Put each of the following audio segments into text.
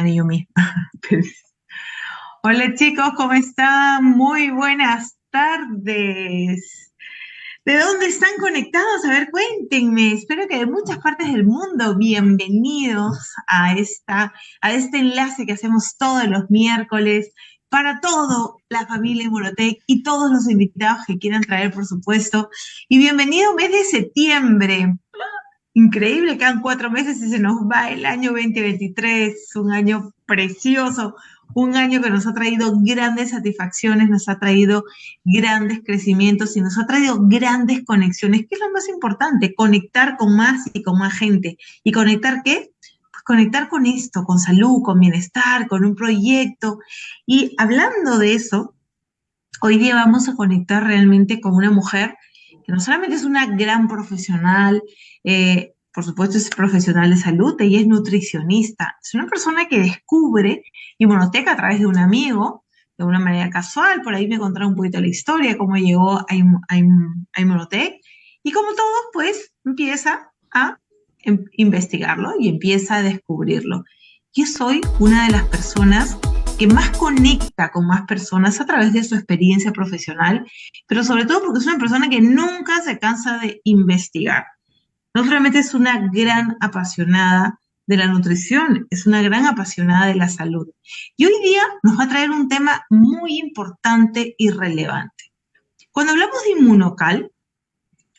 mañana y yo misma. Hola chicos, ¿cómo están? Muy buenas tardes. ¿De dónde están conectados? A ver, cuéntenme. Espero que de muchas partes del mundo. Bienvenidos a este enlace que hacemos todos los miércoles para toda la familia Inmunotech y todos los invitados que quieran traer, por supuesto. Y bienvenido mes de septiembre. Increíble, quedan 4 meses y se nos va el año 2023, un año precioso, un año que nos ha traído grandes satisfacciones, nos ha traído grandes crecimientos y nos ha traído grandes conexiones, que es lo más importante, conectar con más y con más gente. ¿Y conectar qué? Pues conectar con esto, con salud, con bienestar, con un proyecto. Y hablando de eso, hoy día vamos a conectar realmente con una mujer que no solamente es una gran profesional, por supuesto es profesional de salud, ella es nutricionista, es una persona que descubre Inmunoteca a través de un amigo, de una manera casual, por ahí me contaron un poquito la historia, cómo llegó a Inmunotech, y como todos, pues empieza a investigarlo y empieza a descubrirlo. Yo soy una de las personas que más conecta con más personas a través de su experiencia profesional, pero sobre todo porque es una persona que nunca se cansa de investigar. No solamente es una gran apasionada de la nutrición, es una gran apasionada de la salud. Y hoy día nos va a traer un tema muy importante y relevante. Cuando hablamos de inmunocal,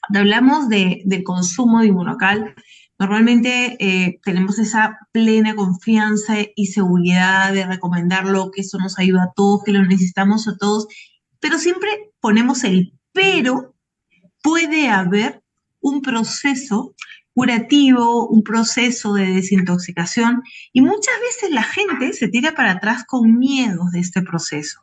cuando hablamos del consumo de inmunocal, normalmente tenemos esa plena confianza y seguridad de recomendarlo, que eso nos ayuda a todos, que lo necesitamos a todos, pero siempre ponemos el pero. Puede haber un proceso curativo, un proceso de desintoxicación, y muchas veces la gente se tira para atrás con miedos de este proceso.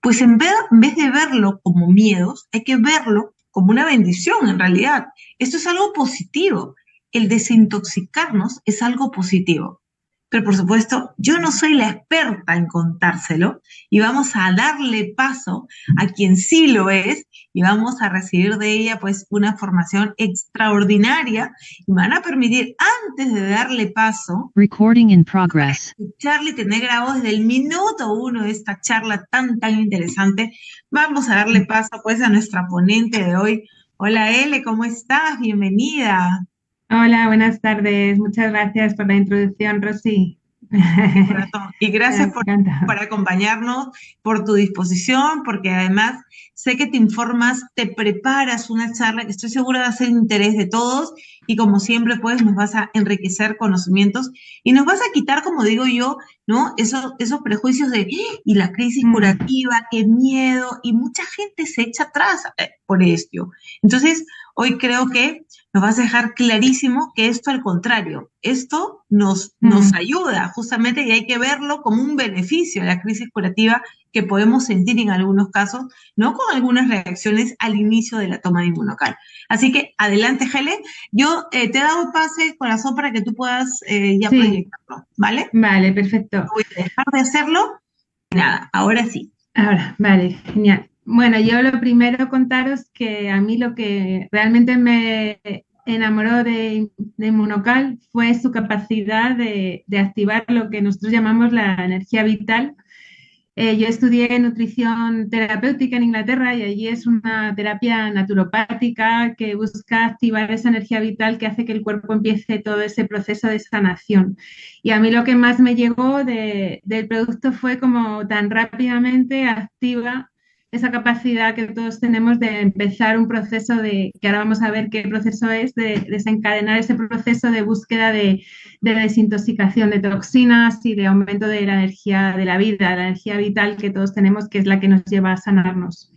Pues en vez de verlo como miedos, hay que verlo como una bendición en realidad. Esto es algo positivo. El desintoxicarnos es algo positivo. Pero por supuesto, yo no soy la experta en contárselo y vamos a darle paso a quien sí lo es y vamos a recibir de ella pues una formación extraordinaria y me van a permitir antes de darle paso Recording in progress. escucharle y tener grabado desde el minuto uno de esta charla tan interesante. Vamos a darle paso pues a nuestra ponente de hoy. Hola Ele, ¿cómo estás? Bienvenida. Hola, buenas tardes. Muchas gracias por la introducción, Rosy. Corazón. Y Me gracias encanta. por acompañarnos, por tu disposición, porque además sé que te informas, te preparas una charla que estoy segura va a ser de interés de todos y como siempre pues nos vas a enriquecer conocimientos y nos vas a quitar, como digo yo, ¿no? Esos prejuicios de, "¡Ah! Y la crisis curativa, qué miedo", y mucha gente se echa atrás por esto. Entonces, hoy creo que nos vas a dejar clarísimo que esto al contrario, esto nos ayuda justamente y hay que verlo como un beneficio de la crisis curativa que podemos sentir en algunos casos, ¿no? Con algunas reacciones al inicio de la toma de inmunocal. Así que adelante, Helen. Yo te he dado pase, corazón, para que tú puedas ya Sí, proyectarlo, ¿vale? vale, perfecto. Voy a dejar de hacerlo. Nada, ahora sí. Ahora, vale, genial. Bueno, yo lo primero contaros que a mí lo que realmente me enamoró de Monocal fue su capacidad de activar lo que nosotros llamamos la energía vital. Yo estudié nutrición terapéutica en Inglaterra y allí es una terapia naturopática que busca activar esa energía vital que hace que el cuerpo empiece todo ese proceso de sanación. Y a mí lo que más me llegó del producto fue como tan rápidamente activa esa capacidad que todos tenemos de empezar un proceso que ahora vamos a ver qué proceso es, de desencadenar ese proceso de búsqueda de desintoxicación de toxinas y de aumento de la energía de la vida, la energía vital que todos tenemos, que es la que nos lleva a sanarnos.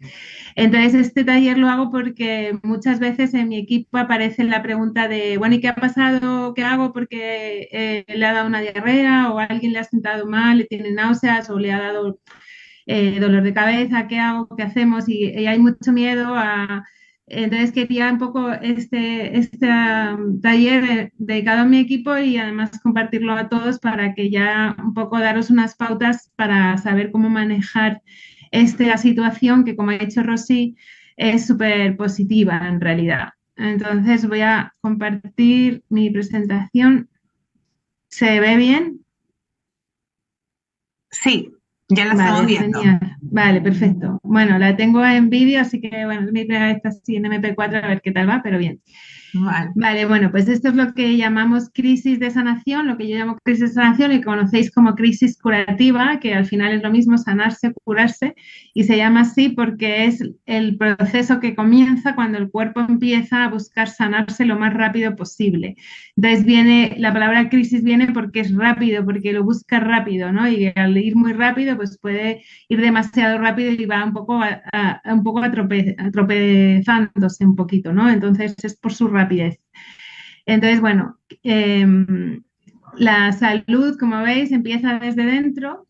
Entonces, este taller lo hago porque muchas veces en mi equipo aparece la pregunta de, bueno, ¿y qué ha pasado? ¿Qué hago? Porque le ha dado una diarrea o a alguien le ha sentado mal, le tiene náuseas o le ha dado dolor de cabeza, ¿qué hago? ¿Qué hacemos? Y hay mucho miedo a... Entonces quería un poco este taller dedicado a mi equipo y además compartirlo a todos para que ya un poco daros unas pautas para saber cómo manejar la situación que, como ha dicho Rosy, es súper positiva en realidad. Entonces voy a compartir mi presentación. ¿Se ve bien? Sí, ya la estamos Vale, viendo. genial. Vale, perfecto. Bueno, la tengo en vídeo, así que bueno, mi primera vez así en MP4 a ver qué tal va, pero bien. Vale. Vale, bueno, pues esto es lo que llamamos crisis de sanación, lo que yo llamo crisis de sanación y conocéis como crisis curativa, que al final es lo mismo, sanarse, curarse, y se llama así porque es el proceso que comienza cuando el cuerpo empieza a buscar sanarse lo más rápido posible. Entonces viene, la palabra crisis viene porque es rápido, porque lo busca rápido, ¿no? Y al ir muy rápido, pues puede ir demasiado rápido y va un poco un poco tropezándose un poquito, ¿no? Entonces es por su rapidez. Entonces, bueno, la salud, como veis, empieza desde dentro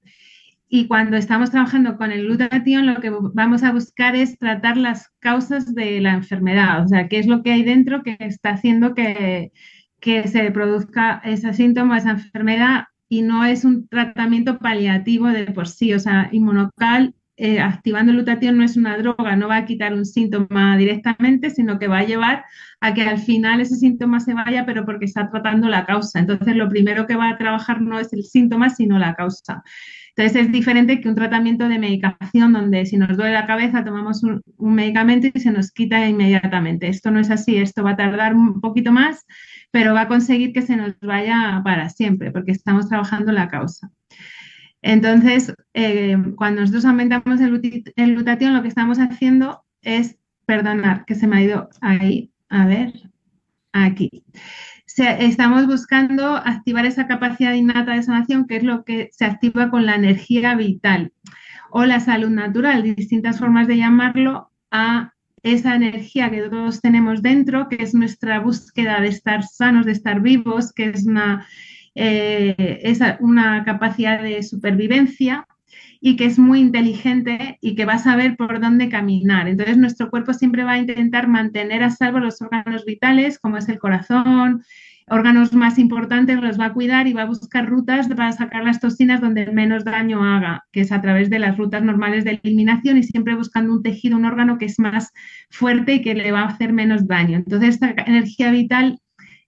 y cuando estamos trabajando con el glutatión, lo que vamos a buscar es tratar las causas de la enfermedad, o sea, qué es lo que hay dentro que está haciendo que se produzca ese síntoma, esa enfermedad, y no es un tratamiento paliativo de por sí, o sea, inmunocal. Activando el glutatión no es una droga, no va a quitar un síntoma directamente, sino que va a llevar a que al final ese síntoma se vaya, pero porque está tratando la causa. Entonces, lo primero que va a trabajar no es el síntoma, sino la causa. Entonces es diferente que un tratamiento de medicación donde si nos duele la cabeza tomamos un medicamento y se nos quita inmediatamente. Esto no es así, esto va a tardar un poquito más, pero va a conseguir que se nos vaya para siempre porque estamos trabajando la causa. Entonces, cuando nosotros aumentamos el glutatión, lo que estamos haciendo es, perdonar, que se me ha ido ahí, a ver, aquí. Estamos buscando activar esa capacidad innata de sanación, que es lo que se activa con la energía vital o la salud natural, distintas formas de llamarlo, a esa energía que todos tenemos dentro, que es nuestra búsqueda de estar sanos, de estar vivos, que es una capacidad de supervivencia y que es muy inteligente y que va a saber por dónde caminar. Entonces, nuestro cuerpo siempre va a intentar mantener a salvo los órganos vitales, como es el corazón, órganos más importantes, los va a cuidar y va a buscar rutas para sacar las toxinas donde menos daño haga, que es a través de las rutas normales de eliminación y siempre buscando un tejido, un órgano que es más fuerte y que le va a hacer menos daño. Entonces, esta energía vital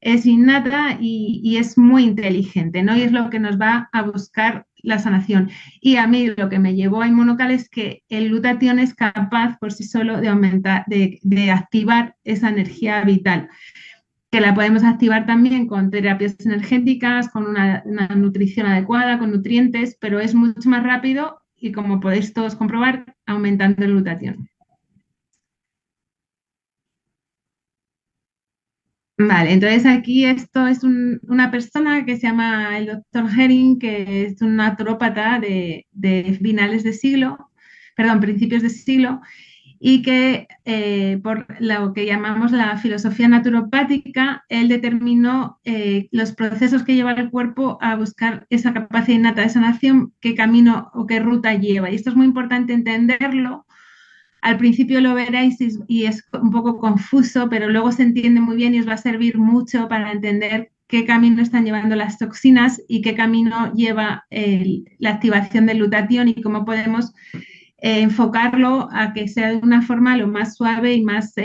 es innata y es muy inteligente, ¿no? Y es lo que nos va a buscar la sanación. Y a mí lo que me llevó a Inmunocal es que el glutatión es capaz por sí solo de aumentar, de activar esa energía vital, que la podemos activar también con terapias energéticas, con una nutrición adecuada, con nutrientes, pero es mucho más rápido y como podéis todos comprobar, aumentando el glutatión. Vale, entonces aquí esto es una persona que se llama el doctor Herring, que es un naturópata de finales de siglo, perdón, principios de siglo, y que por lo que llamamos la filosofía naturopática, él determinó los procesos que lleva el cuerpo a buscar esa capacidad innata de sanación, qué camino o qué ruta lleva. Y esto es muy importante entenderlo. Al principio lo veréis y es un poco confuso, pero luego se entiende muy bien y os va a servir mucho para entender qué camino están llevando las toxinas y qué camino lleva la activación del glutatión y cómo podemos enfocarlo a que sea de una forma lo más suave y más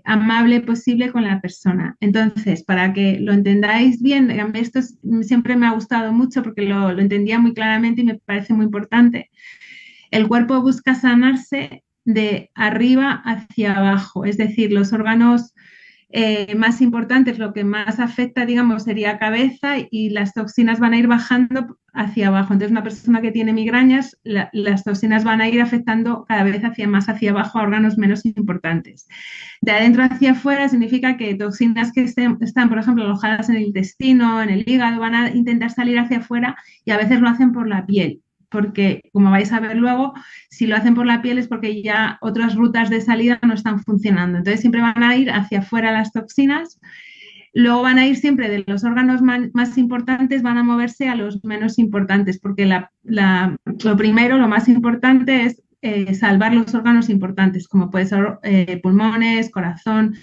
amable posible con la persona. Entonces, para que lo entendáis bien, esto siempre me ha gustado mucho porque lo entendía muy claramente y me parece muy importante. El cuerpo busca sanarse de arriba hacia abajo, es decir, los órganos más importantes, lo que más afecta, digamos, sería cabeza y las toxinas van a ir bajando hacia abajo. Entonces, una persona que tiene migrañas, las toxinas van a ir afectando cada vez más hacia abajo a órganos menos importantes. De adentro hacia afuera significa que toxinas que están, por ejemplo, alojadas en el intestino, en el hígado, van a intentar salir hacia afuera y a veces lo hacen por la piel, porque como vais a ver luego, si lo hacen por la piel es porque ya otras rutas de salida no están funcionando. Entonces siempre van a ir hacia afuera las toxinas, luego van a ir siempre de los órganos más importantes, van a moverse a los menos importantes, porque lo primero, lo más importante es salvar los órganos importantes, como puede ser pulmones, corazón,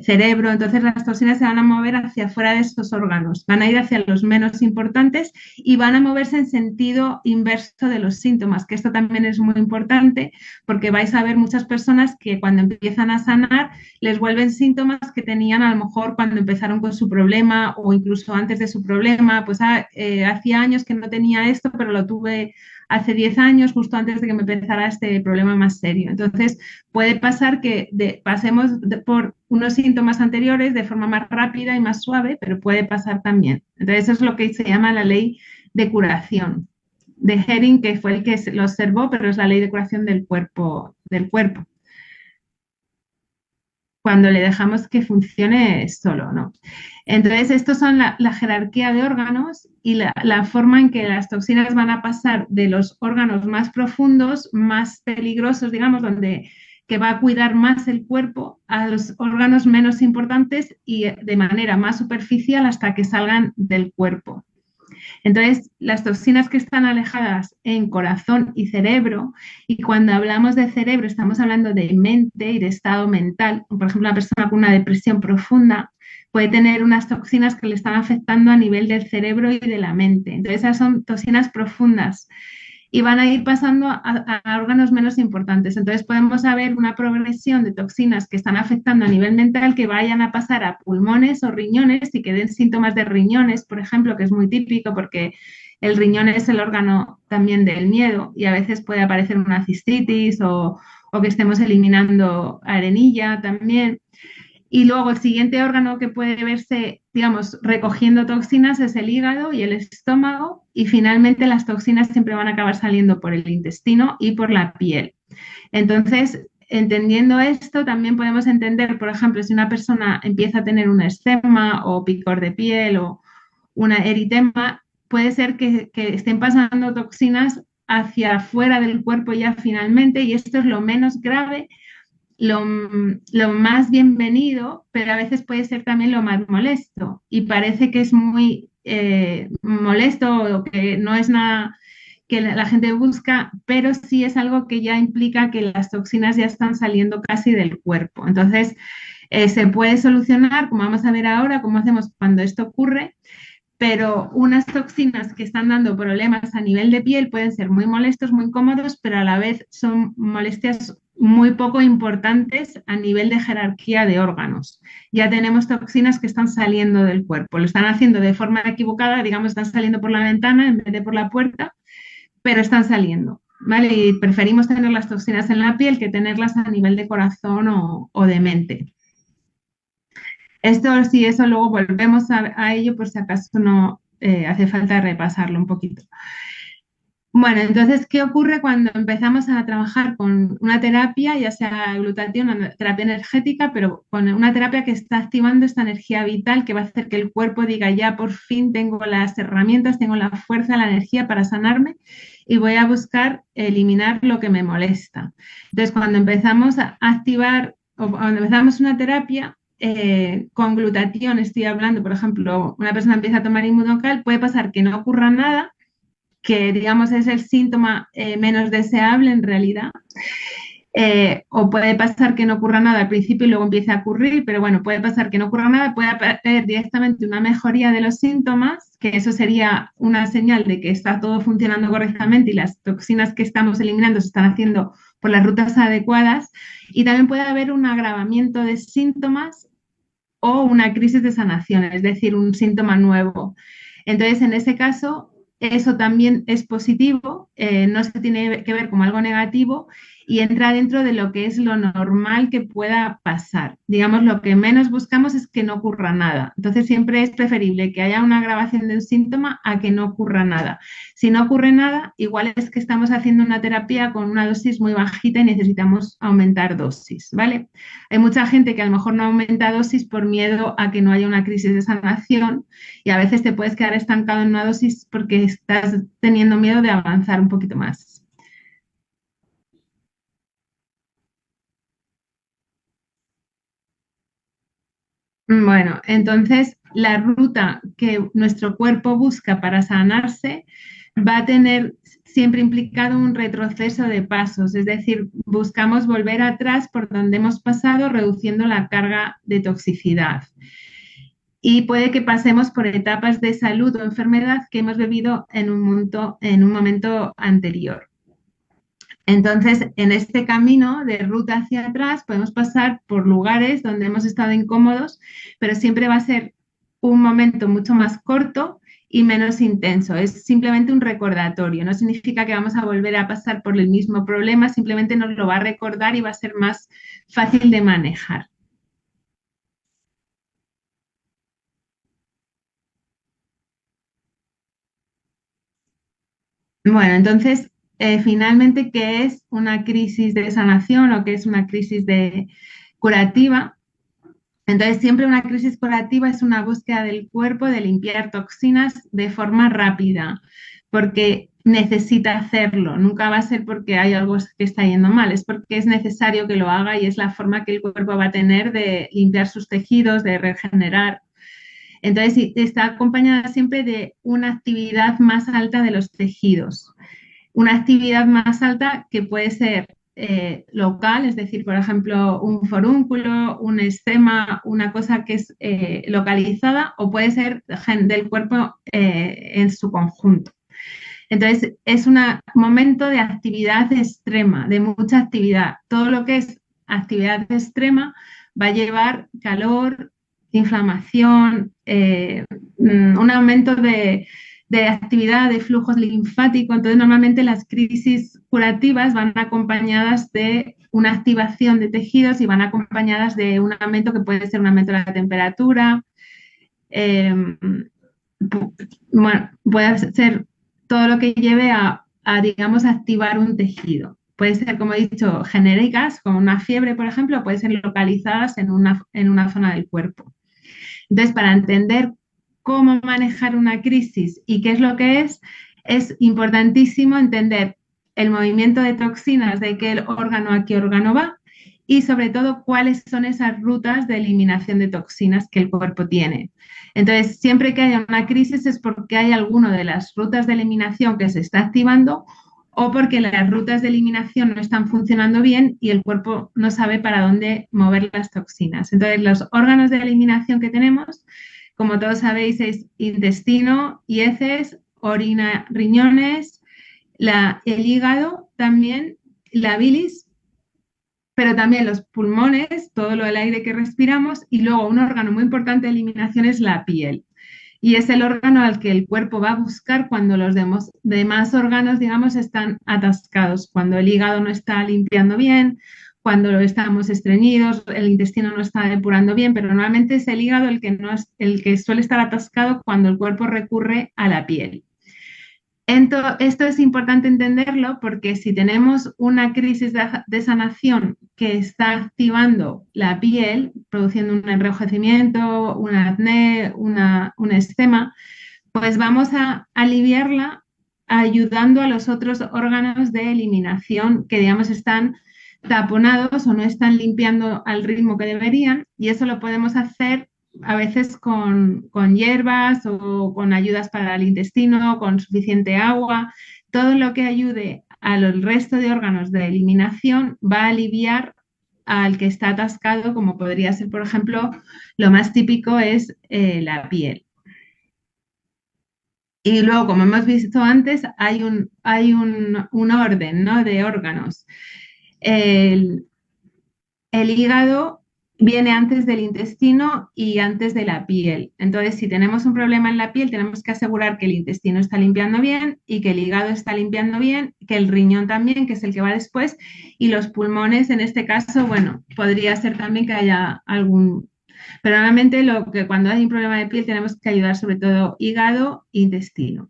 cerebro. Entonces las toxinas se van a mover hacia afuera de esos órganos, van a ir hacia los menos importantes y van a moverse en sentido inverso de los síntomas, que esto también es muy importante porque vais a ver muchas personas que cuando empiezan a sanar les vuelven síntomas que tenían a lo mejor cuando empezaron con su problema o incluso antes de su problema, pues hacía años que no tenía esto, pero lo tuve hace 10 años, justo antes de que me empezara este problema más serio. Entonces, puede pasar que pasemos por unos síntomas anteriores de forma más rápida y más suave, pero puede pasar también. Entonces, eso es lo que se llama la ley de curación de Hering, que fue el que lo observó, pero es la ley de curación del cuerpo, cuando le dejamos que funcione solo, ¿no? Entonces, estos son la jerarquía de órganos y la forma en que las toxinas van a pasar de los órganos más profundos, más peligrosos, digamos, donde que va a cuidar más el cuerpo, a los órganos menos importantes y de manera más superficial hasta que salgan del cuerpo. Entonces, las toxinas que están alejadas en corazón y cerebro, y cuando hablamos de cerebro estamos hablando de mente y de estado mental. Por ejemplo, una persona con una depresión profunda puede tener unas toxinas que le están afectando a nivel del cerebro y de la mente. Entonces, esas son toxinas profundas y van a ir pasando a órganos menos importantes. Entonces podemos saber una progresión de toxinas que están afectando a nivel mental que vayan a pasar a pulmones o riñones y que den síntomas de riñones, por ejemplo, que es muy típico porque el riñón es el órgano también del miedo y a veces puede aparecer una cistitis o que estemos eliminando arenilla también. Y luego el siguiente órgano que puede verse, digamos, recogiendo toxinas es el hígado y el estómago. Y finalmente las toxinas siempre van a acabar saliendo por el intestino y por la piel. Entonces, entendiendo esto, también podemos entender, por ejemplo, si una persona empieza a tener un eczema o picor de piel o una eritema, puede ser que estén pasando toxinas hacia afuera del cuerpo ya finalmente, y esto es lo menos grave, lo más bienvenido, pero a veces puede ser también lo más molesto. Y parece que es muy molesto o que no es nada que la gente busca, pero sí es algo que ya implica que las toxinas ya están saliendo casi del cuerpo. Entonces, se puede solucionar, como vamos a ver ahora, cómo hacemos cuando esto ocurre, pero unas toxinas que están dando problemas a nivel de piel pueden ser muy molestos, muy incómodos, pero a la vez son molestias muy poco importantes a nivel de jerarquía de órganos. Ya tenemos toxinas que están saliendo del cuerpo, lo están haciendo de forma equivocada, digamos, están saliendo por la ventana en vez de por la puerta, pero están saliendo, ¿vale? Y preferimos tener las toxinas en la piel que tenerlas a nivel de corazón o de mente. Esto sí, eso luego volvemos a ello por si acaso no hace falta repasarlo un poquito. Bueno, entonces, ¿qué ocurre cuando empezamos a trabajar con una terapia, ya sea glutatión o terapia energética, pero con una terapia que está activando esta energía vital que va a hacer que el cuerpo diga, ya por fin tengo las herramientas, tengo la fuerza, la energía para sanarme y voy a buscar eliminar lo que me molesta? Entonces, cuando empezamos a activar o cuando empezamos una terapia, con glutatión, estoy hablando, por ejemplo, una persona empieza a tomar inmunocal, puede pasar que no ocurra nada, que digamos es el síntoma menos deseable en realidad, o puede pasar que no ocurra nada al principio y luego empiece a ocurrir, pero bueno, puede pasar que no ocurra nada, puede haber directamente una mejoría de los síntomas, que eso sería una señal de que está todo funcionando correctamente y las toxinas que estamos eliminando se están haciendo por las rutas adecuadas, y también puede haber un agravamiento de síntomas o una crisis de sanación, es decir, un síntoma nuevo. Entonces, en ese caso, eso también es positivo, no se tiene que ver como algo negativo y entra dentro de lo que es lo normal que pueda pasar. Digamos, lo que menos buscamos es que no ocurra nada. Entonces, siempre es preferible que haya una agravación de un síntoma a que no ocurra nada. Si no ocurre nada, igual es que estamos haciendo una terapia con una dosis muy bajita y necesitamos aumentar dosis, ¿vale? Hay mucha gente que a lo mejor no aumenta dosis por miedo a que no haya una crisis de sanación y a veces te puedes quedar estancado en una dosis porque estás teniendo miedo de avanzar un poquito más. Bueno, entonces la ruta que nuestro cuerpo busca para sanarse va a tener siempre implicado un retroceso de pasos, es decir, buscamos volver atrás por donde hemos pasado, reduciendo la carga de toxicidad. Y puede que pasemos por etapas de salud o enfermedad que hemos vivido en un momento anterior. Entonces, en este camino de ruta hacia atrás, podemos pasar por lugares donde hemos estado incómodos, pero siempre va a ser un momento mucho más corto y menos intenso. Es simplemente un recordatorio. No significa que vamos a volver a pasar por el mismo problema, simplemente nos lo va a recordar y va a ser más fácil de manejar. Bueno, entonces, finalmente, ¿qué es una crisis de sanación o qué es una crisis de curativa? Entonces, siempre una crisis curativa es una búsqueda del cuerpo de limpiar toxinas de forma rápida, porque necesita hacerlo. Nunca va a ser porque hay algo que está yendo mal, es porque es necesario que lo haga y es la forma que el cuerpo va a tener de limpiar sus tejidos, de regenerar. Entonces, está acompañada siempre de una actividad más alta de los tejidos. Una actividad más alta que puede ser local, es decir, por ejemplo, un forúnculo, un eczema, una cosa que es localizada, o puede ser del cuerpo en su conjunto. Entonces, es un momento de actividad extrema, de mucha actividad. Todo lo que es actividad extrema va a llevar calor, inflamación, un aumento de actividad de flujos linfáticos. Entonces, normalmente las crisis curativas van acompañadas de una activación de tejidos y van acompañadas de un aumento que puede ser un aumento de la temperatura. Eh, bueno, puede ser todo lo que lleve digamos, activar un tejido. Puede ser, como he dicho, genéricas, como una fiebre, por ejemplo, o pueden ser localizadas en una zona del cuerpo. Entonces, para entender cómo manejar una crisis y qué es lo que es importantísimo entender el movimiento de toxinas de qué órgano a qué órgano va y sobre todo cuáles son esas rutas de eliminación de toxinas que el cuerpo tiene. Entonces, siempre que haya una crisis es porque hay alguna de las rutas de eliminación que se está activando o porque las rutas de eliminación no están funcionando bien y el cuerpo no sabe para dónde mover las toxinas. Entonces, los órganos de eliminación que tenemos, como todos sabéis, es intestino y heces, orina, riñones, el hígado también, la bilis, pero también los pulmones, todo lo del aire que respiramos, y luego un órgano muy importante de eliminación es la piel. Y es el órgano al que el cuerpo va a buscar cuando los demás órganos, digamos, están atascados, cuando el hígado no está limpiando bien, cuando estamos estreñidos, el intestino no está depurando bien, pero normalmente es el hígado el que, no es, el que suele estar atascado cuando el cuerpo recurre a la piel. Esto es importante entenderlo porque si tenemos una crisis de sanación que está activando la piel, produciendo un enrojecimiento, un acné, un eczema, pues vamos a aliviarla ayudando a los otros órganos de eliminación que, digamos, están taponados o no están limpiando al ritmo que deberían, y eso lo podemos hacer a veces con hierbas o con ayudas para el intestino, con suficiente agua. Todo lo que ayude al resto de órganos de eliminación va a aliviar al que está atascado, como podría ser, por ejemplo, lo más típico es la piel. Y luego, como hemos visto antes, un orden, ¿no?, de órganos. El, el hígado viene antes del intestino y antes de la piel. Entonces, si tenemos un problema en la piel, tenemos que asegurar que el intestino está limpiando bien y que el hígado está limpiando bien, que el riñón también, que es el que va después, y los pulmones, en este caso, bueno, podría ser también que haya algún... Pero normalmente cuando hay un problema de piel tenemos que ayudar sobre todo hígado e intestino.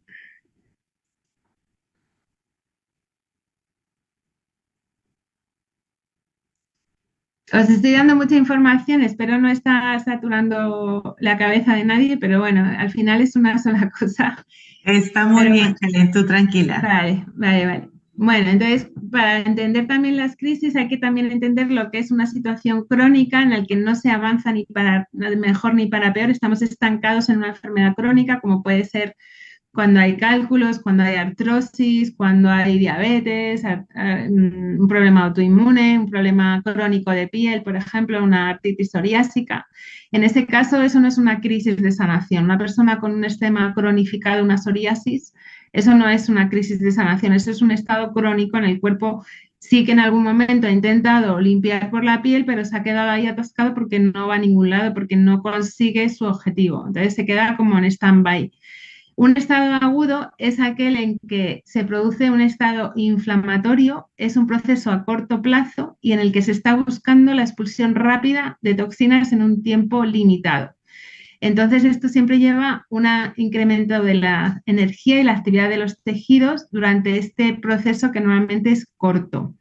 Os estoy dando mucha información, espero no estar saturando la cabeza de nadie, pero bueno, al final es una sola cosa. Está muy Pero bien, Helen, tú tranquila. vale, vale, vale. Bueno, entonces, para entender también las crisis hay que también entender lo que es una situación crónica en la que no se avanza ni para mejor ni para peor, estamos estancados en una enfermedad crónica, como puede ser cuando hay cálculos, cuando hay artrosis, cuando hay diabetes, un problema autoinmune, un problema crónico de piel, por ejemplo, una artritis psoriásica. En ese caso, eso no es una crisis de sanación. Una persona con un eczema cronificado, una psoriasis, eso no es una crisis de sanación, eso es un estado crónico en el cuerpo. Sí que en algún momento ha intentado limpiar por la piel, pero se ha quedado ahí atascado porque no va a ningún lado, porque no consigue su objetivo. Entonces se queda como en stand-by. Un estado agudo es aquel en que se produce un estado inflamatorio, es un proceso a corto plazo y en el que se está buscando la expulsión rápida de toxinas en un tiempo limitado. Entonces, esto siempre lleva un incremento de la energía y la actividad de los tejidos durante este proceso que normalmente es corto.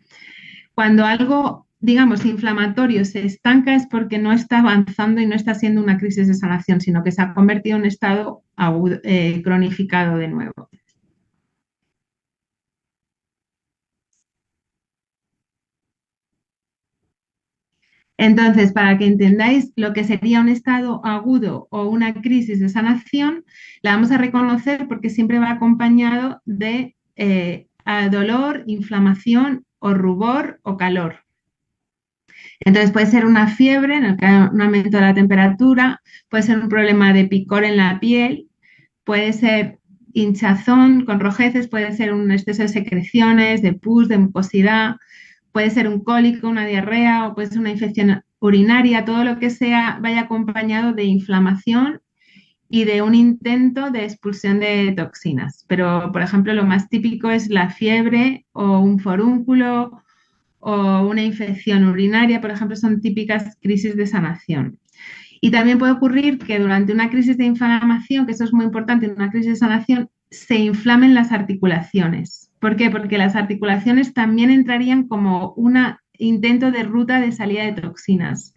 Cuando algo, digamos, inflamatorio se estanca es porque no está avanzando y no está siendo una crisis de sanación, sino que se ha convertido en un estado agudo, cronificado de nuevo. Entonces, para que entendáis lo que sería un estado agudo o una crisis de sanación, la vamos a reconocer porque siempre va acompañado de dolor, inflamación o rubor o calor. Entonces puede ser una fiebre en el que hay un aumento de la temperatura, puede ser un problema de picor en la piel, puede ser hinchazón con rojeces, puede ser un exceso de secreciones, de pus, de mucosidad, puede ser un cólico, una diarrea o puede ser una infección urinaria, todo lo que sea vaya acompañado de inflamación y de un intento de expulsión de toxinas. Pero, por ejemplo, lo más típico es la fiebre o un forúnculo o una infección urinaria, por ejemplo, son típicas crisis de sanación. Y también puede ocurrir que durante una crisis de inflamación, que eso es muy importante, en una crisis de sanación, se inflamen las articulaciones. ¿Por qué? Porque las articulaciones también entrarían como un intento de ruta de salida de toxinas.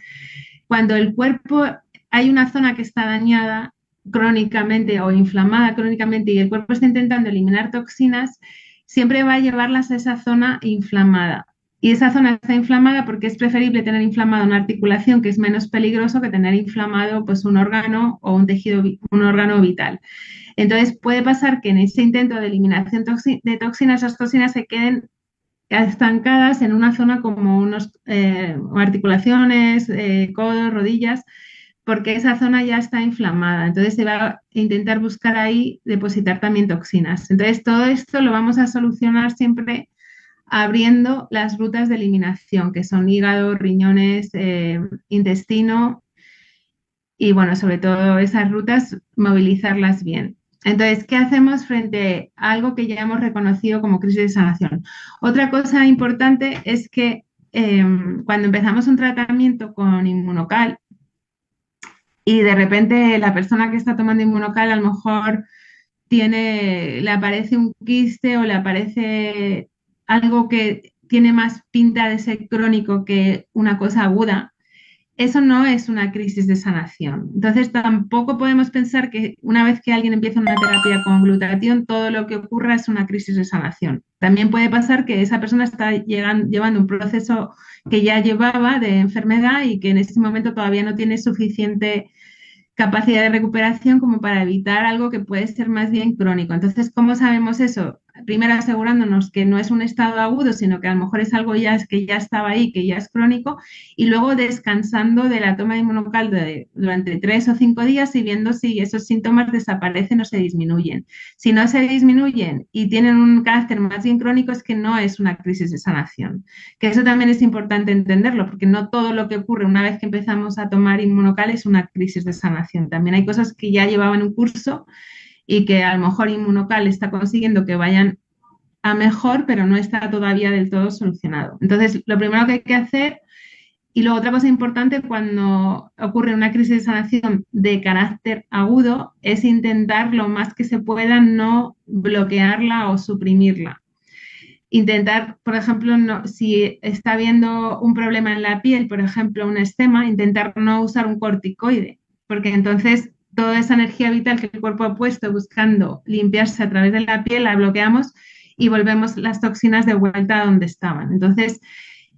Cuando el cuerpo hay una zona que está dañada crónicamente o inflamada crónicamente y el cuerpo está intentando eliminar toxinas, siempre va a llevarlas a esa zona inflamada. Y esa zona está inflamada porque es preferible tener inflamada una articulación, que es menos peligroso que tener inflamado pues, un órgano o un tejido, un órgano vital. Entonces puede pasar que en ese intento de eliminación de toxinas, esas toxinas se queden estancadas en una zona como unos articulaciones, codos, rodillas, porque esa zona ya está inflamada. Entonces se va a intentar buscar ahí depositar también toxinas. Entonces todo esto lo vamos a solucionar siempre abriendo las rutas de eliminación, que son hígado, riñones, intestino y, bueno, sobre todo esas rutas, movilizarlas bien. Entonces, ¿qué hacemos frente a algo que ya hemos reconocido como crisis de sanación? Otra cosa importante es que cuando empezamos un tratamiento con inmunocal y de repente la persona que está tomando inmunocal a lo mejor le aparece un quiste o le aparece algo que tiene más pinta de ser crónico que una cosa aguda, eso no es una crisis de sanación. Entonces, tampoco podemos pensar que una vez que alguien empieza una terapia con glutatión, todo lo que ocurra es una crisis de sanación. También puede pasar que esa persona está llevando un proceso que ya llevaba de enfermedad y que en ese momento todavía no tiene suficiente capacidad de recuperación como para evitar algo que puede ser más bien crónico. Entonces, ¿cómo sabemos eso? Primero asegurándonos que no es un estado agudo, sino que a lo mejor es algo ya que ya estaba ahí, que ya es crónico, y luego descansando de la toma de inmunocal durante 3 o 5 días y viendo si esos síntomas desaparecen o se disminuyen. Si no se disminuyen y tienen un carácter más bien crónico, es que no es una crisis de sanación. Que eso también es importante entenderlo, porque no todo lo que ocurre una vez que empezamos a tomar inmunocal es una crisis de sanación. También hay cosas que ya llevaban un curso y que a lo mejor inmunocal está consiguiendo que vayan a mejor, pero no está todavía del todo solucionado. Entonces, lo primero que hay que hacer, y luego otra cosa importante cuando ocurre una crisis de sanación de carácter agudo, es intentar lo más que se pueda no bloquearla o suprimirla. Intentar, por ejemplo, si está habiendo un problema en la piel, por ejemplo, un eczema, intentar no usar un corticoide, porque entonces toda esa energía vital que el cuerpo ha puesto buscando limpiarse a través de la piel la bloqueamos y volvemos las toxinas de vuelta a donde estaban. Entonces,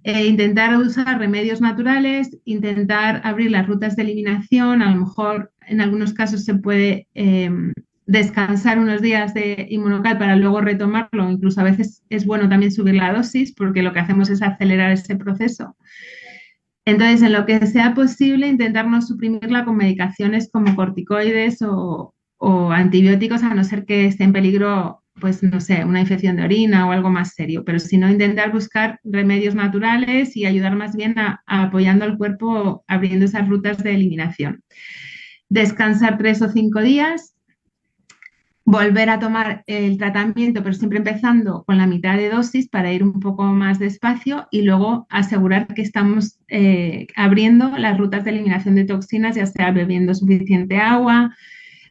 intentar usar remedios naturales, intentar abrir las rutas de eliminación, a lo mejor en algunos casos se puede descansar unos días de inmunocal para luego retomarlo, incluso a veces es bueno también subir la dosis porque lo que hacemos es acelerar ese proceso. Entonces, en lo que sea posible, intentar no suprimirla con medicaciones como corticoides o antibióticos, a no ser que esté en peligro, pues no sé, una infección de orina o algo más serio, pero si no, intentar buscar remedios naturales y ayudar más bien a apoyando al cuerpo abriendo esas rutas de eliminación. Descansar 3 o 5 días, volver a tomar el tratamiento, pero siempre empezando con la mitad de dosis para ir un poco más despacio y luego asegurar que estamos abriendo las rutas de eliminación de toxinas, ya sea bebiendo suficiente agua,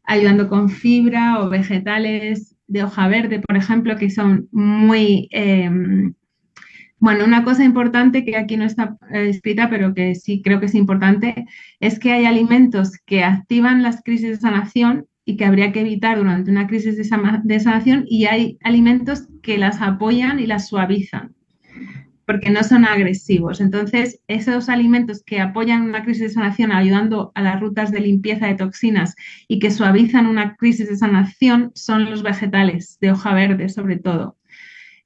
ayudando con fibra o vegetales de hoja verde, por ejemplo, que son muy... bueno, una cosa importante que aquí no está escrita, pero que sí creo que es importante, es que hay alimentos que activan las crisis de sanación y que habría que evitar durante una crisis de sanación, y hay alimentos que las apoyan y las suavizan porque no son agresivos. Entonces, esos alimentos que apoyan una crisis de sanación ayudando a las rutas de limpieza de toxinas y que suavizan una crisis de sanación son los vegetales de hoja verde, sobre todo.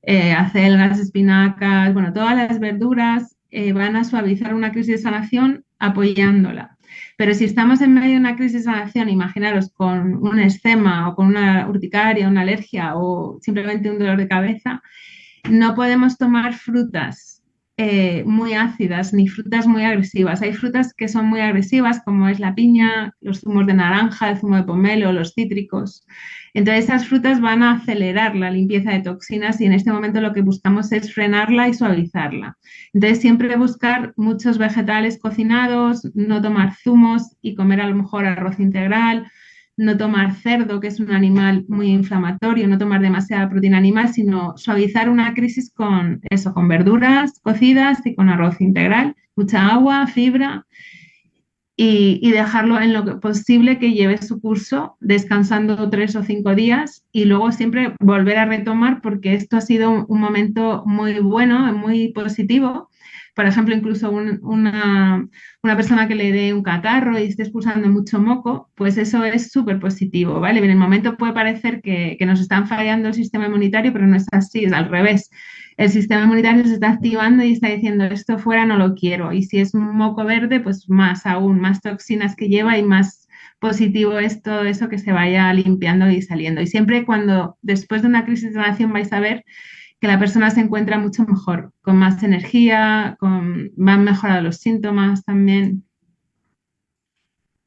Acelgas, espinacas, bueno, todas las verduras van a suavizar una crisis de sanación apoyándola. Pero si estamos en medio de una crisis de sanación, imaginaros con un eczema o con una urticaria, una alergia o simplemente un dolor de cabeza, no podemos tomar frutas muy ácidas ni frutas muy agresivas. Hay frutas que son muy agresivas, como es la piña, los zumos de naranja, el zumo de pomelo, los cítricos. Entonces, esas frutas van a acelerar la limpieza de toxinas y en este momento lo que buscamos es frenarla y suavizarla. Entonces, siempre buscar muchos vegetales cocinados, no tomar zumos y comer a lo mejor arroz integral, no tomar cerdo, que es un animal muy inflamatorio, no tomar demasiada proteína animal, sino suavizar una crisis con eso, con verduras cocidas y con arroz integral, mucha agua, fibra y dejarlo en lo posible que lleve su curso, descansando 3 o 5 días y luego siempre volver a retomar porque esto ha sido un momento muy bueno, muy positivo. Por ejemplo, incluso una persona que le dé un catarro y esté expulsando mucho moco, pues eso es súper positivo, ¿vale? En el momento puede parecer que nos están fallando el sistema inmunitario, pero no es así, es al revés. El sistema inmunitario se está activando y está diciendo esto fuera no lo quiero. Y si es un moco verde, pues más aún, más toxinas que lleva y más positivo es todo eso que se vaya limpiando y saliendo. Y siempre cuando después de una crisis de sanación vais a ver que la persona se encuentra mucho mejor, con más energía, van mejorando los síntomas también.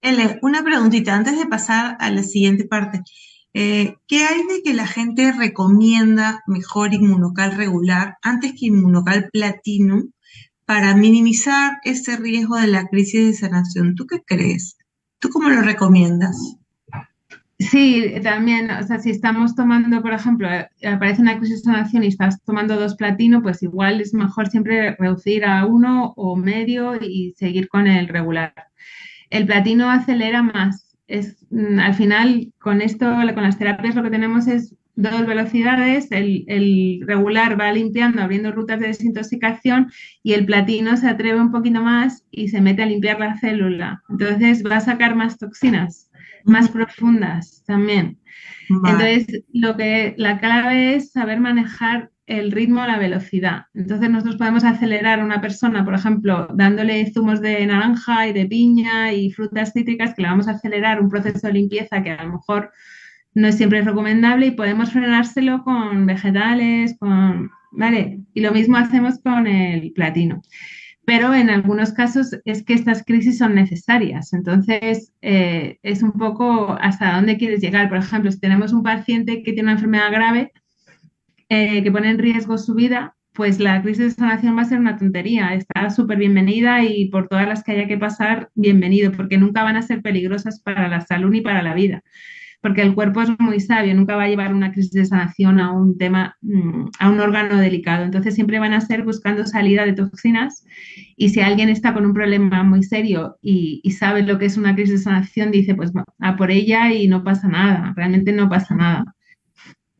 Ele, una preguntita antes de pasar a la siguiente parte. ¿Qué hay de que la gente recomienda mejor Inmunocal regular antes que Inmunocal Platinum para minimizar ese riesgo de la crisis de sanación? ¿Tú qué crees? ¿Tú cómo lo recomiendas? Sí, también, o sea, si estamos tomando, por ejemplo, aparece una crisis de sanación y estás tomando dos platino, pues igual es mejor siempre reducir a uno o medio y seguir con el regular. El platino acelera más. Al final, con esto, con las terapias, lo que tenemos es dos velocidades. El regular va limpiando, abriendo rutas de desintoxicación y el platino se atreve un poquito más y se mete a limpiar la célula. Entonces va a sacar más toxinas, más Ujú. profundas también. Vale. Entonces, la clave es saber manejar el ritmo, la velocidad. Entonces, nosotros podemos acelerar a una persona, por ejemplo, dándole zumos de naranja y de piña y frutas cítricas, que le vamos a acelerar un proceso de limpieza que a lo mejor no es siempre recomendable y podemos frenárselo con vegetales, ¿vale? Y lo mismo hacemos con el platino, pero en algunos casos es que estas crisis son necesarias. Entonces, es un poco hasta dónde quieres llegar. Por ejemplo, si tenemos un paciente que tiene una enfermedad grave que pone en riesgo su vida, pues la crisis de sanación va a ser una tontería. Está súper bienvenida y por todas las que haya que pasar, bienvenido, porque nunca van a ser peligrosas para la salud ni para la vida porque el cuerpo es muy sabio, nunca va a llevar una crisis de sanación a un tema, a un órgano delicado. Entonces siempre van a ser buscando salida de toxinas y si alguien está con un problema muy serio y sabe lo que es una crisis de sanación, dice pues a por ella y no pasa nada, realmente no pasa nada.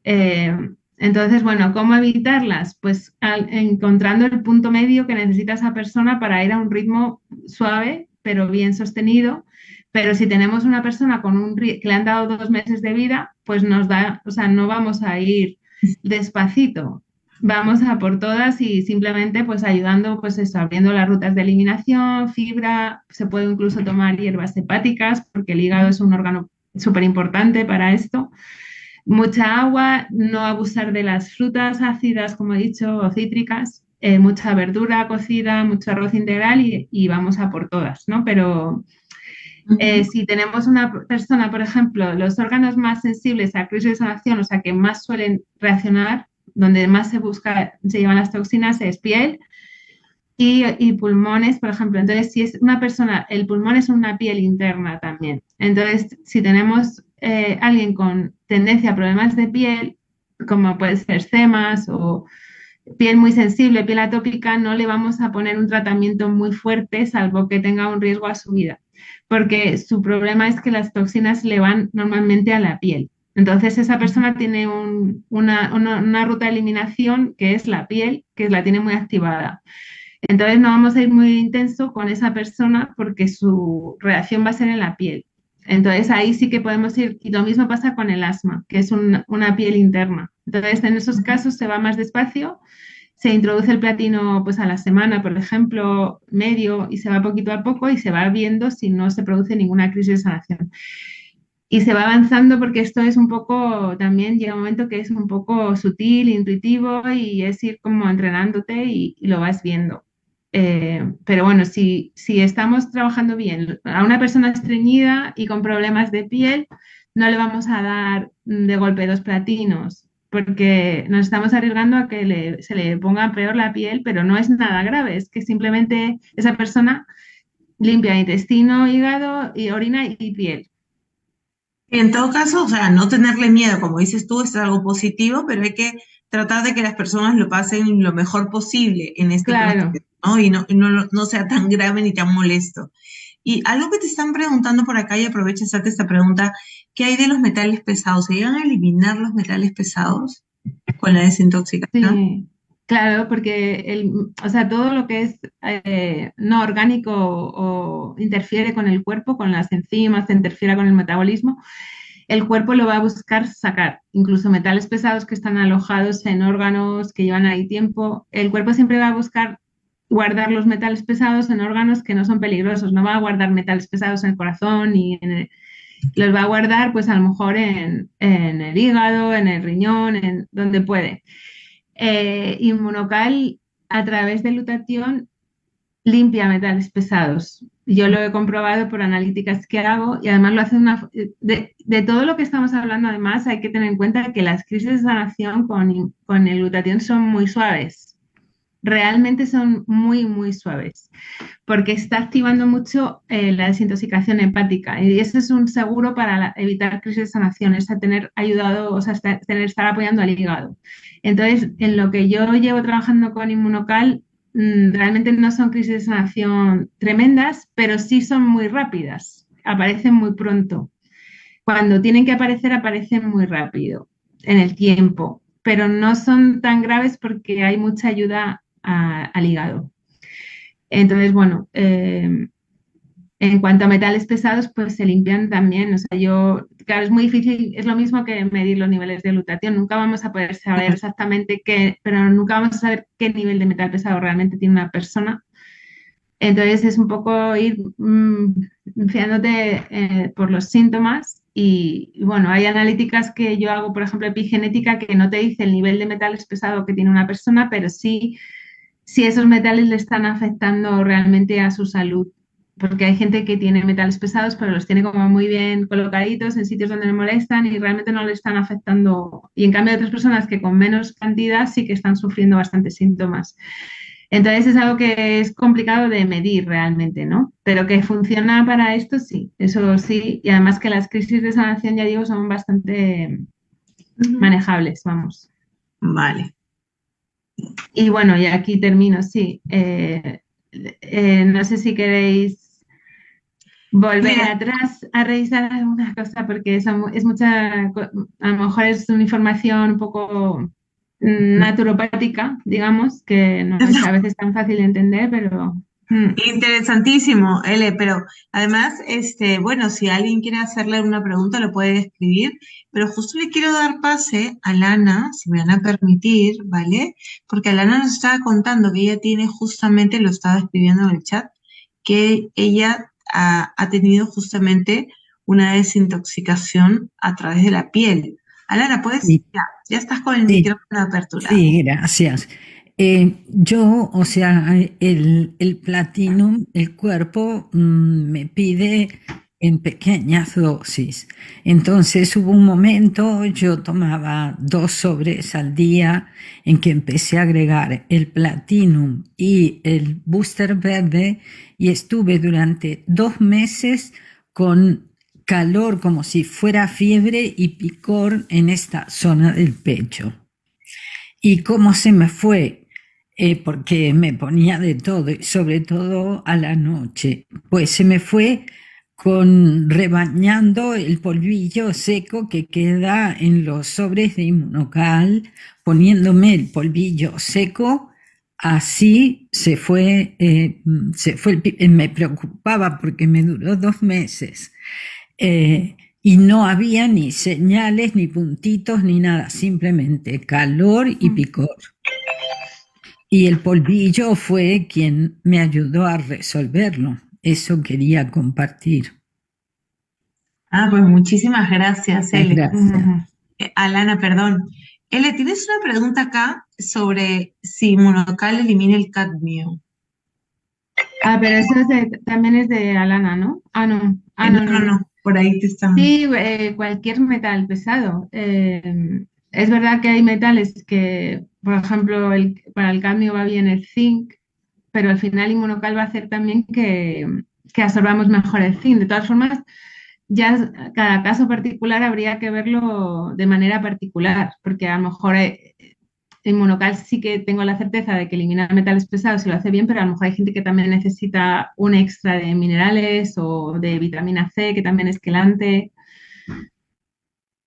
Eh, entonces, bueno, ¿cómo evitarlas? Pues encontrando el punto medio que necesita esa persona para ir a un ritmo suave, pero bien sostenido. Pero si tenemos una persona que le han dado 2 meses de vida, pues nos da, o sea, no vamos a ir despacito. Vamos a por todas y simplemente pues ayudando, pues eso, abriendo las rutas de eliminación, fibra, se puede incluso tomar hierbas hepáticas porque el hígado es un órgano súper importante para esto, mucha agua, no abusar de las frutas ácidas, como he dicho, o cítricas, mucha verdura cocida, mucho arroz integral y vamos a por todas, ¿no? Pero Ujú. Si tenemos una persona, por ejemplo, los órganos más sensibles a crisis de sanación, o sea, que más suelen reaccionar, donde más se llevan las toxinas, es piel y pulmones, por ejemplo. Entonces, si es una persona, el pulmón es una piel interna también. Entonces, si tenemos alguien con tendencia a problemas de piel, como puede ser eczemas o piel muy sensible, piel atópica, no le vamos a poner un tratamiento muy fuerte, salvo que tenga un riesgo a su vida, porque su problema es que las toxinas le van normalmente a la piel. Entonces, esa persona tiene una ruta de eliminación que es la piel, que la tiene muy activada. Entonces, no vamos a ir muy intenso con esa persona porque su reacción va a ser en la piel. Entonces, ahí sí que podemos ir, y lo mismo pasa con el asma, que es una piel interna. Entonces, en esos casos se va más despacio, se introduce el platino pues a la semana, por ejemplo, medio, y se va poquito a poco y se va viendo si no se produce ninguna crisis de sanación. Y se va avanzando porque esto es un poco, también llega un momento que es un poco sutil, intuitivo y es ir como entrenándote y lo vas viendo. Pero bueno, si estamos trabajando bien a una persona estreñida y con problemas de piel, no le vamos a dar de golpe dos platinos, porque nos estamos arriesgando a que se le ponga peor la piel, pero no es nada grave, es que simplemente esa persona limpia intestino, hígado y orina y piel. Y en todo caso, o sea, no tenerle miedo, como dices tú, es algo positivo, pero hay que tratar de que las personas lo pasen lo mejor posible en este Claro. proceso, ¿no? Y no sea tan grave ni tan molesto. Y algo que te están preguntando por acá, y aprovecha hacerte esta pregunta, ¿qué hay de los metales pesados? ¿Se llegan a eliminar los metales pesados con la desintoxicación? Sí, claro, porque o sea, todo lo que es no orgánico o interfiere con el cuerpo, con las enzimas, interfiere con el metabolismo, el cuerpo lo va a buscar sacar. Incluso metales pesados que están alojados en órganos que llevan ahí tiempo, el cuerpo siempre va a buscar guardar los metales pesados en órganos que no son peligrosos, no va a guardar metales pesados en el corazón y los va a guardar pues a lo mejor en el hígado, en el riñón, en donde puede. Inmunocal a través de lutatión limpia metales pesados. Yo lo he comprobado por analíticas que hago y además lo hace de todo lo que estamos hablando, además hay que tener en cuenta que las crisis de sanación con el glutatión son muy suaves. Realmente son muy, muy suaves, porque está activando mucho la desintoxicación hepática y eso es un seguro para evitar crisis de sanación, es a tener ayudado, o sea, estar apoyando al hígado. Entonces, en lo que yo llevo trabajando con Inmunocal, realmente no son crisis de sanación tremendas, pero sí son muy rápidas, aparecen muy pronto. Cuando tienen que aparecer, aparecen muy rápido en el tiempo, pero no son tan graves porque hay mucha ayuda al hígado. Entonces, bueno, en cuanto a metales pesados, pues se limpian también. O sea, claro, es muy difícil, es lo mismo que medir los niveles de glutatión. Nunca vamos a poder saber exactamente qué, pero nunca vamos a saber qué nivel de metal pesado realmente tiene una persona. Entonces es un poco ir fiándote por los síntomas y, bueno, hay analíticas que yo hago, por ejemplo, epigenética, que no te dice el nivel de metales pesado que tiene una persona, pero sí si esos metales le están afectando realmente a su salud. Porque hay gente que tiene metales pesados, pero los tiene como muy bien colocaditos en sitios donde no molestan y realmente no le están afectando. Y en cambio hay otras personas que con menos cantidad sí que están sufriendo bastantes síntomas. Entonces es algo que es complicado de medir realmente, ¿no? Pero que funciona para esto, sí, eso sí. Y además que las crisis de sanación, ya digo, son bastante Ujú. manejables, vamos. Vale. Y bueno, y aquí termino, sí. No sé si queréis volver Mira, atrás a revisar alguna cosa, porque es mucha, a lo mejor es una información un poco naturopática, digamos, que no es a veces tan fácil de entender, pero interesantísimo, Ele, pero además, bueno, si alguien quiere hacerle una pregunta, lo puede escribir, pero justo le quiero dar pase a Lana, si me van a permitir, ¿vale? Porque Lana nos estaba contando que ella tiene justamente, lo estaba escribiendo en el chat, que ella ha tenido justamente una desintoxicación a través de la piel. Alana, ¿puedes? Sí, Ya estás con el sí, micrófono aperturado. sí, gracias. Yo, o sea, el platino, el cuerpo me pide en pequeñas dosis. Entonces hubo un momento, yo tomaba 2 sobres al día en que empecé a agregar el Platinum y el Booster verde y estuve durante 2 meses con calor como si fuera fiebre y picor en esta zona del pecho. ¿Y cómo se me fue? Porque me ponía de todo, y sobre todo a la noche. Pues se me fue con rebañando el polvillo seco que queda en los sobres de Inmunocal, poniéndome el polvillo seco. Así me preocupaba porque me duró 2 meses. Y no había ni señales, ni puntitos, ni nada, simplemente calor y picor. Y el polvillo fue quien me ayudó a resolverlo. Eso quería compartir. Ah, pues muchísimas gracias, Ele. Gracias. Alana, perdón. Ele, tienes una pregunta acá sobre si Monocal elimina el cadmio. Pero eso también es de Alana, ¿no? No. No, por ahí te están. Sí, cualquier metal pesado. Es verdad que hay metales que, por ejemplo, para el cadmio va bien el zinc, pero al final Inmunocal va a hacer también que absorbamos mejor el zinc. De todas formas, ya cada caso particular habría que verlo de manera particular, porque a lo mejor en Monocal sí que tengo la certeza de que elimina metales pesados y lo hace bien, pero a lo mejor hay gente que también necesita un extra de minerales o de vitamina C, que también es quelante.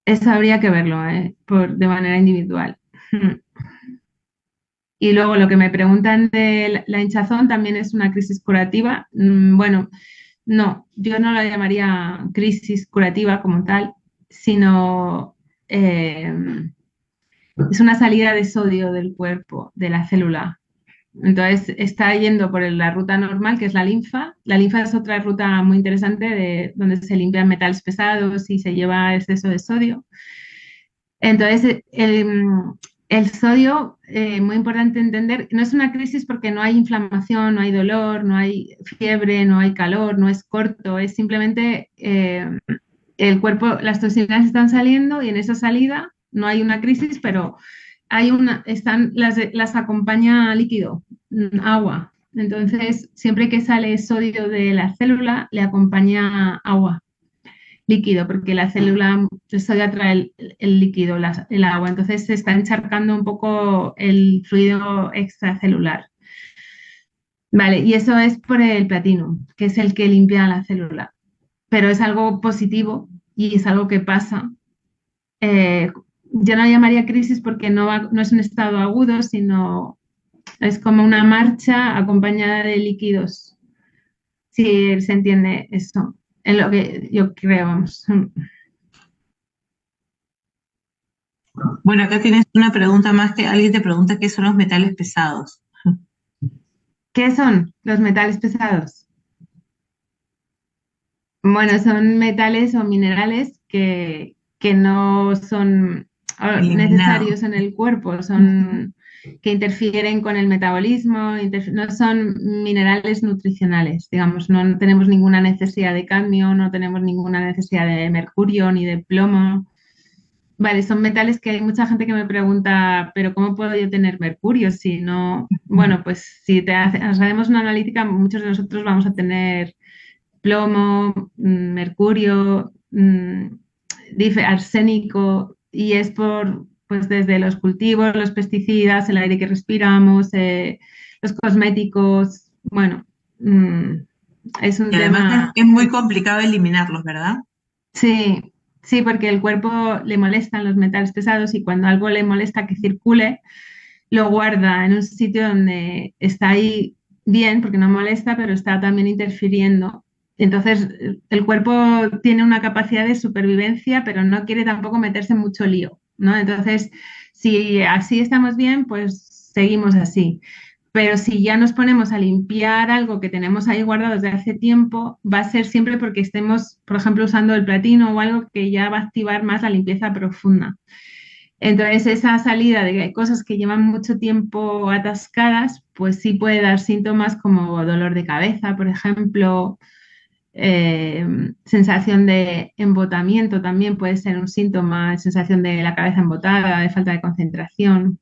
Eso habría que verlo, de manera individual. Y luego lo que me preguntan de la hinchazón también es una crisis curativa. Bueno, no, yo no la llamaría crisis curativa como tal, sino es una salida de sodio del cuerpo, de la célula. Entonces está yendo por la ruta normal, que es la linfa. La linfa es otra ruta muy interesante de donde se limpian metales pesados y se lleva exceso de sodio. Entonces, el sodio, muy importante entender, no es una crisis porque no hay inflamación, no hay dolor, no hay fiebre, no hay calor, no es corto, es simplemente el cuerpo, las toxinas están saliendo y en esa salida no hay una crisis, pero las acompaña líquido, agua. Entonces, siempre que sale sodio de la célula, le acompaña agua, líquido, porque la célula, el sodio atrae el líquido, el agua. Entonces, se está encharcando un poco el fluido extracelular. Vale, y eso es por el platino, que es el que limpia la célula. Pero es algo positivo y es algo que pasa. Yo no llamaría crisis porque no es un estado agudo, sino es como una marcha acompañada de líquidos, si se entiende eso, en lo que yo creo, vamos. Bueno, acá tienes una pregunta más que alguien te pregunta qué son los metales pesados. ¿Qué son los metales pesados? Bueno, son metales o minerales que no son necesarios en el cuerpo, son que interfieren con el metabolismo, no son minerales nutricionales, digamos, no tenemos ninguna necesidad de cadmio, no tenemos ninguna necesidad de mercurio ni de plomo. Vale, son metales que hay mucha gente que me pregunta, pero ¿cómo puedo yo tener mercurio si no? Bueno, pues si hacemos una analítica, muchos de nosotros vamos a tener plomo, mercurio, arsénico, y es pues desde los cultivos, los pesticidas, el aire que respiramos, los cosméticos, bueno, es un Y además tema. es muy complicado eliminarlos, ¿verdad? Sí, sí, porque el cuerpo le molestan los metales pesados y cuando algo le molesta que circule, lo guarda en un sitio donde está ahí bien, porque no molesta, pero está también interfiriendo. Entonces, el cuerpo tiene una capacidad de supervivencia, pero no quiere tampoco meterse en mucho lío, ¿no? Entonces, si así estamos bien, pues seguimos así. Pero si ya nos ponemos a limpiar algo que tenemos ahí guardado desde hace tiempo, va a ser siempre porque estemos, por ejemplo, usando el platino o algo que ya va a activar más la limpieza profunda. Entonces, esa salida de cosas que llevan mucho tiempo atascadas, pues sí puede dar síntomas como dolor de cabeza, por ejemplo, sensación de embotamiento también puede ser un síntoma, sensación de la cabeza embotada, de falta de concentración.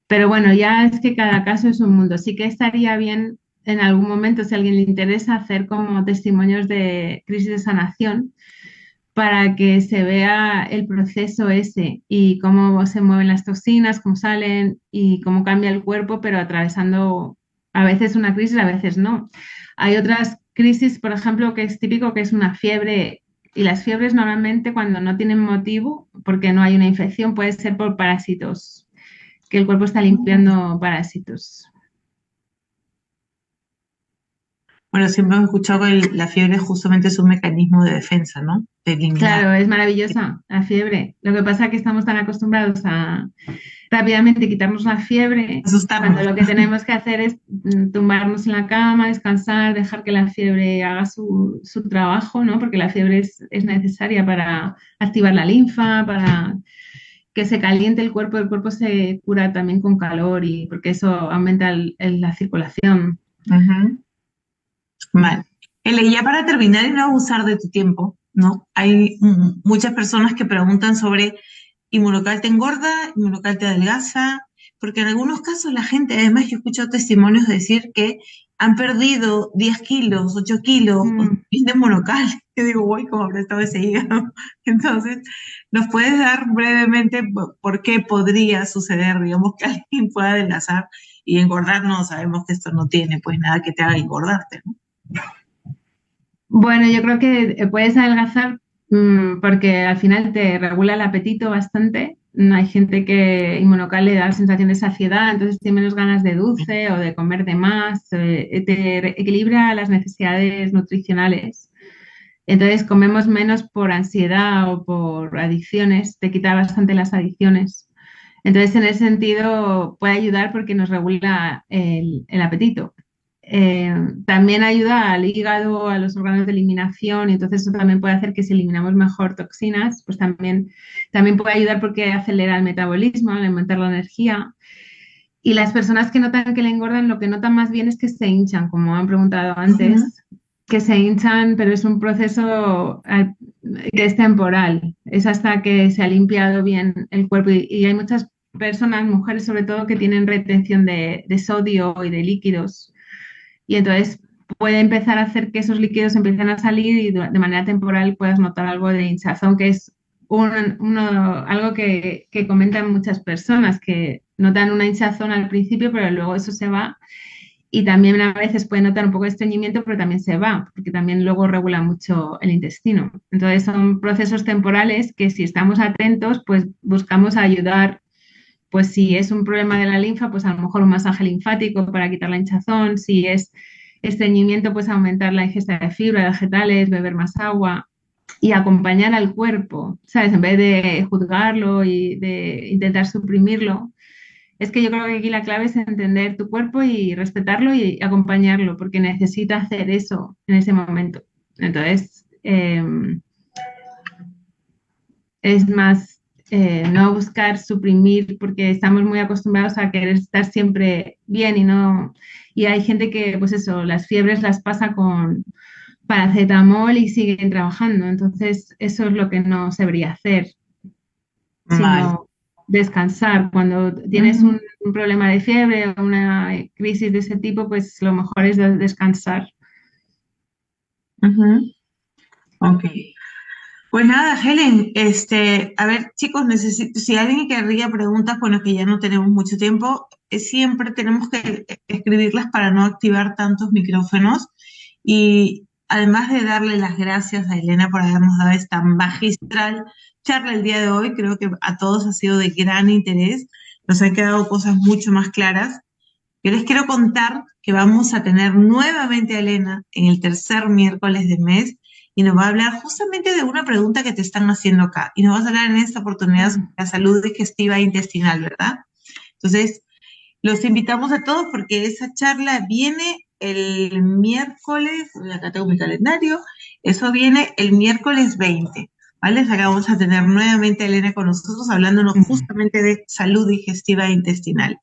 Pero bueno, ya es que cada caso es un mundo. Sí que estaría bien en algún momento, si a alguien le interesa, hacer como testimonios de crisis de sanación para que se vea el proceso ese y cómo se mueven las toxinas, cómo salen y cómo cambia el cuerpo, pero atravesando a veces una crisis, a veces no. Hay otras crisis, por ejemplo, que es típico que es una fiebre y las fiebres normalmente cuando no tienen motivo, porque no hay una infección, puede ser por parásitos, que el cuerpo está limpiando parásitos. Bueno, siempre he escuchado que la fiebre justamente es un mecanismo de defensa, ¿no? De eliminar. Claro, es maravillosa la fiebre. Lo que pasa es que estamos tan acostumbrados a rápidamente quitarnos la fiebre, cuando Asustarnos. lo que tenemos que hacer es tumbarnos en la cama, descansar, dejar que la fiebre haga su trabajo, ¿no? Porque la fiebre es necesaria para activar la linfa, para que se caliente el cuerpo se cura también con calor y porque eso aumenta la circulación. Ujú. Vale. Ele, ya para terminar y no abusar de tu tiempo, ¿no? Hay muchas personas que preguntan sobre inmunocal te engorda, inmunocal te adelgaza, porque en algunos casos la gente, además yo he escuchado testimonios decir que han perdido 10 kilos, 8 kilos, con Mm. fin de monocal. Yo digo, uy, ¿cómo habrá estado ese hígado? Entonces, ¿nos puedes dar brevemente por qué podría suceder, digamos, que alguien pueda adelgazar y engordar? No, sabemos que esto no tiene pues nada que te haga engordarte, ¿no? Bueno, yo creo que puedes adelgazar porque al final te regula el apetito bastante. Hay gente que inmunocal le da la sensación de saciedad, entonces tiene menos ganas de dulce o de comer de más, equilibra las necesidades nutricionales. Entonces comemos menos por ansiedad o por adicciones, te quita bastante las adicciones. Entonces, en ese sentido, puede ayudar porque nos regula el apetito. También ayuda al hígado, a los órganos de eliminación, y entonces eso también puede hacer que si eliminamos mejor toxinas, pues también puede ayudar porque acelera el metabolismo, al aumentar la energía. Y las personas que notan que le engordan, lo que notan más bien es que se hinchan, como han preguntado Ujú. antes, que se hinchan, pero es un proceso que es temporal, es hasta que se ha limpiado bien el cuerpo y hay muchas personas, mujeres sobre todo, que tienen retención de sodio y de líquidos y entonces puede empezar a hacer que esos líquidos empiecen a salir y de manera temporal puedas notar algo de hinchazón, que es algo que comentan muchas personas, que notan una hinchazón al principio, pero luego eso se va y también a veces puede notar un poco de estreñimiento, pero también se va, porque también luego regula mucho el intestino. Entonces son procesos temporales que si estamos atentos, pues buscamos ayudar. Pues si es un problema de la linfa, pues a lo mejor un masaje linfático para quitar la hinchazón. Si es estreñimiento, pues aumentar la ingesta de fibra, vegetales, beber más agua y acompañar al cuerpo, ¿sabes? En vez de juzgarlo y de intentar suprimirlo. Es que yo creo que aquí la clave es entender tu cuerpo y respetarlo y acompañarlo, porque necesita hacer eso en ese momento. Entonces, es más no buscar suprimir, porque estamos muy acostumbrados a querer estar siempre bien y no. Y hay gente que, pues eso, las fiebres las pasa con paracetamol y siguen trabajando. Entonces, eso es lo que no se debería hacer, Vale. sino descansar. Cuando tienes Ujú, un problema de fiebre o una crisis de ese tipo, pues lo mejor es descansar. ujú. Ok. Pues nada, Helen, a ver, chicos, necesito, si alguien querría preguntas, bueno, que ya no tenemos mucho tiempo, siempre tenemos que escribirlas para no activar tantos micrófonos. Y además de darle las gracias a Elena por habernos dado esta magistral charla el día de hoy, creo que a todos ha sido de gran interés, nos han quedado cosas mucho más claras. Yo les quiero contar que vamos a tener nuevamente a Elena en el tercer miércoles de mes y nos va a hablar justamente de una pregunta que te están haciendo acá. Y nos vas a hablar en esta oportunidad sobre la salud digestiva e intestinal, ¿verdad? Entonces, los invitamos a todos porque esa charla viene el miércoles, acá tengo mi calendario, eso viene el miércoles 20, ¿vale? Acá vamos a tener nuevamente a Elena con nosotros hablándonos justamente de salud digestiva e intestinal.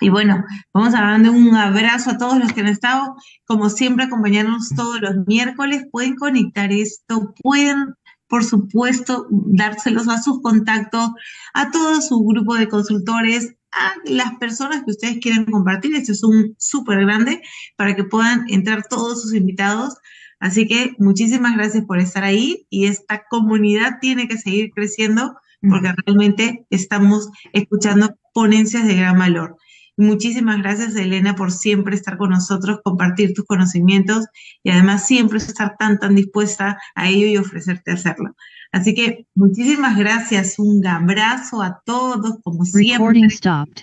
Y bueno, vamos a darle un abrazo a todos los que han estado, como siempre, acompañarnos todos los miércoles. Pueden conectar esto, pueden, por supuesto, dárselos a sus contactos, a todo su grupo de consultores, a las personas que ustedes quieren compartir. Este es un súper grande para que puedan entrar todos sus invitados. Así que muchísimas gracias por estar ahí y esta comunidad tiene que seguir creciendo porque realmente estamos escuchando ponencias de gran valor. Muchísimas gracias, Elena, por siempre estar con nosotros, compartir tus conocimientos y además siempre estar tan dispuesta a ello y ofrecerte hacerlo. Así que muchísimas gracias, un abrazo a todos, como siempre,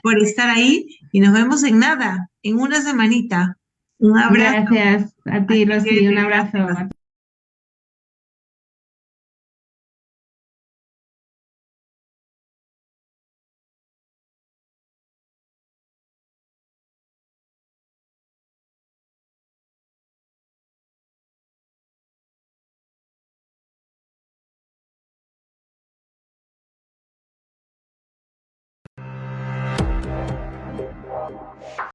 por estar ahí y nos vemos en nada, en una semanita. Un abrazo. Gracias a ti, Rosy. Un abrazo.